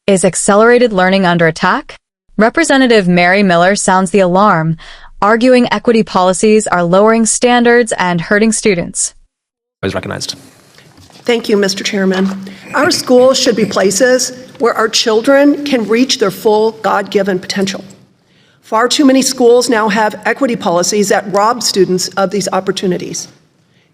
Is accelerated learning under attack? Representative Mary Miller sounds the alarm, arguing equity policies are lowering standards and hurting students. Is recognized. Thank you, Mr. Chairman. Our schools should be places where our children can reach their full God-given potential. Far too many schools now have equity policies that rob students of these opportunities.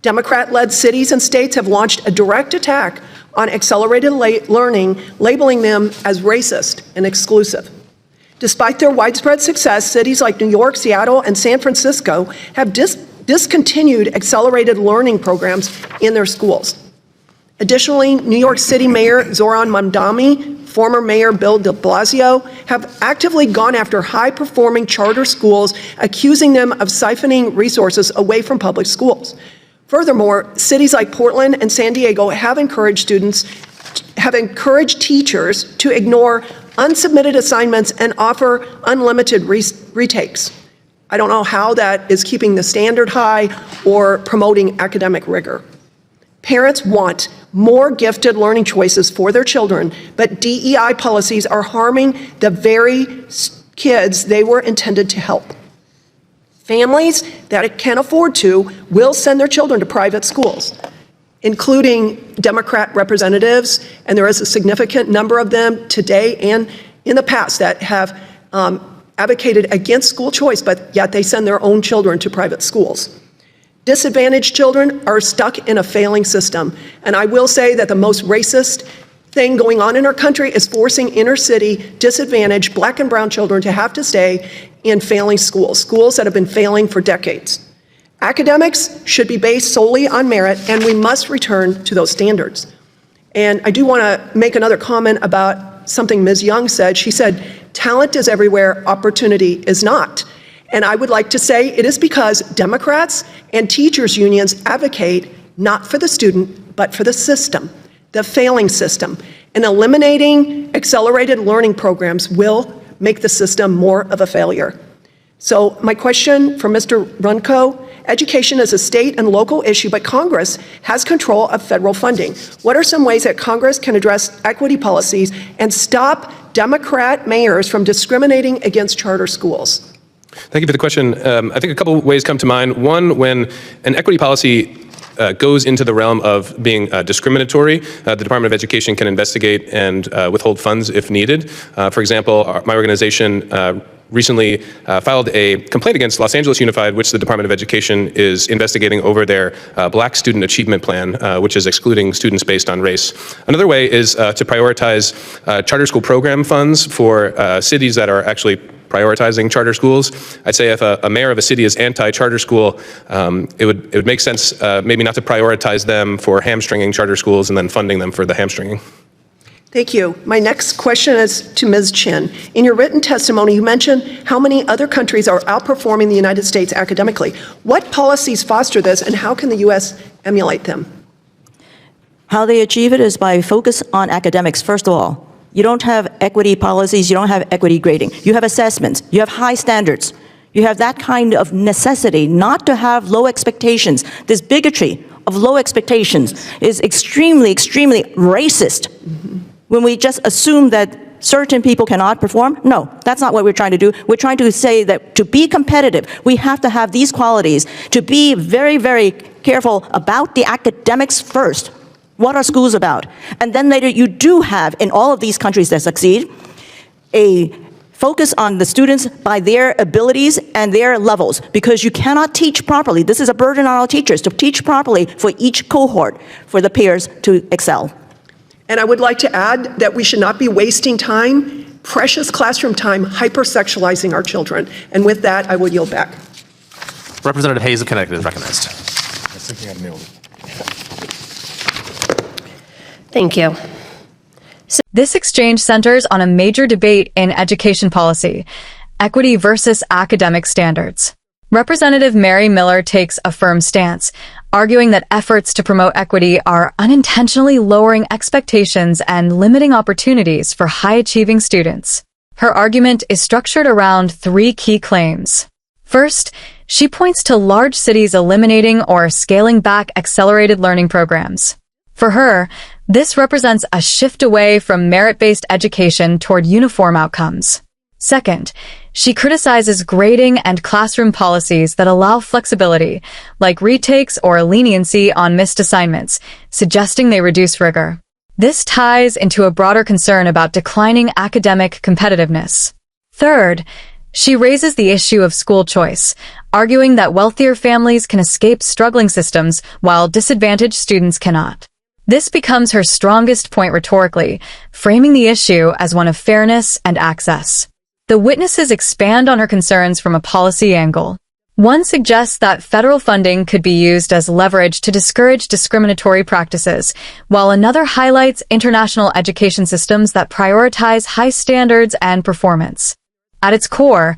Democrat-led cities and states have launched a direct attack on accelerated learning, labeling them as racist and exclusive. Despite their widespread success, cities like New York, Seattle, and San Francisco have discontinued accelerated learning programs in their schools. Additionally, New York City Mayor Zoran Mamdani, former Mayor Bill de Blasio, have actively gone after high-performing charter schools, accusing them of siphoning resources away from public schools. Furthermore, cities like Portland and San Diego have encouraged teachers to ignore unsubmitted assignments and offer unlimited retakes. I don't know how that is keeping the standard high or promoting academic rigor. Parents want more gifted learning choices for their children, but DEI policies are harming the very kids they were intended to help. Families that can afford to will send their children to private schools, including Democrat representatives, and there is a significant number of them today and in the past that have advocated against school choice, but yet they send their own children to private schools. Disadvantaged children are stuck in a failing system, and I will say that the most racist thing going on in our country is forcing inner city disadvantaged Black and brown children to have to stay in failing schools that have been failing for decades. Academics should be based solely on merit, and we must return to those standards. And I do want to make another comment about something Ms. Young said. She said, talent is everywhere, opportunity is not. And I would like to say it is because Democrats and teachers unions advocate not for the student, but for the system, the failing system. And eliminating accelerated learning programs will make the system more of a failure. So my question for Mr. Runco, education is a state and local issue, but Congress has control of federal funding. What are some ways that Congress can address equity policies and stop Democrat mayors from discriminating against charter schools? Thank you for the question. I think a couple ways come to mind. One, when an equity policy goes into the realm of being discriminatory, the Department of Education can investigate and withhold funds if needed. For example, my organization recently filed a complaint against Los Angeles Unified, which the Department of Education is investigating over their Black Student Achievement Plan, which is excluding students based on race. Another way is to prioritize charter school program funds for cities that are actually prioritizing charter schools. I'd say if a mayor of a city is anti-charter school, it would make sense maybe not to prioritize them for hamstringing charter schools and then funding them for the hamstringing. Thank you. My next question is to Ms. Chin. In your written testimony, you mentioned how many other countries are outperforming the United States academically. What policies foster this, and how can the U.S. emulate them? How they achieve it is by focus on academics, first of all. You don't have equity policies, you don't have equity grading. You have assessments, you have high standards. You have that kind of necessity not to have low expectations. This bigotry of low expectations is extremely, extremely racist. When we just assume that certain people cannot perform, no, that's not what we're trying to do. We're trying to say that to be competitive, we have to have these qualities, to be very, very careful about the academics first. What are schools about? And then later, you do have, in all of these countries that succeed, a focus on the students by their abilities and their levels, because you cannot teach properly. This is a burden on our teachers to teach properly for each cohort, for the peers to excel. And I would like to add that we should not be wasting time, precious classroom time, hypersexualizing our children. And with that, I will yield back. Representative Hayes of Connecticut is recognized. Thank you. This exchange centers on a major debate in education policy, equity versus academic standards. Representative Mary Miller takes a firm stance, arguing that efforts to promote equity are unintentionally lowering expectations and limiting opportunities for high-achieving students. Her argument is structured around three key claims. First, she points to large cities eliminating or scaling back accelerated learning programs. For her, This represents a shift away from merit-based education toward uniform outcomes. Second, she criticizes grading and classroom policies that allow flexibility, like retakes or leniency on missed assignments, suggesting they reduce rigor. This ties into a broader concern about declining academic competitiveness. Third, she raises the issue of school choice, arguing that wealthier families can escape struggling systems while disadvantaged students cannot. This becomes her strongest point rhetorically, framing the issue as one of fairness and access. The witnesses expand on her concerns from a policy angle. One suggests that federal funding could be used as leverage to discourage discriminatory practices, while another highlights international education systems that prioritize high standards and performance. At its core,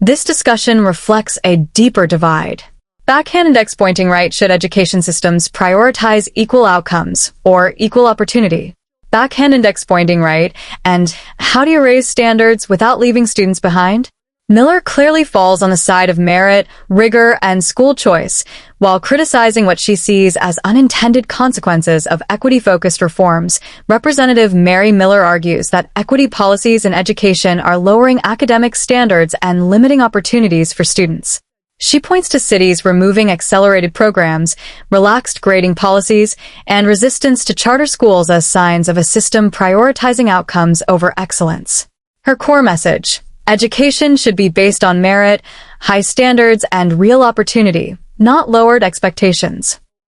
this discussion reflects a deeper divide. Backhand index pointing right: should education systems prioritize equal outcomes or equal opportunity? Backhand index pointing right, and how do you raise standards without leaving students behind? Miller clearly falls on the side of merit, rigor, and school choice, while criticizing what she sees as unintended consequences of equity-focused reforms. Representative Mary Miller argues that equity policies in education are lowering academic standards and limiting opportunities for students. She points to cities removing accelerated programs, relaxed grading policies, and resistance to charter schools as signs of a system prioritizing outcomes over excellence. Her core message: education should be based on merit, high standards, and real opportunity, not lowered expectations.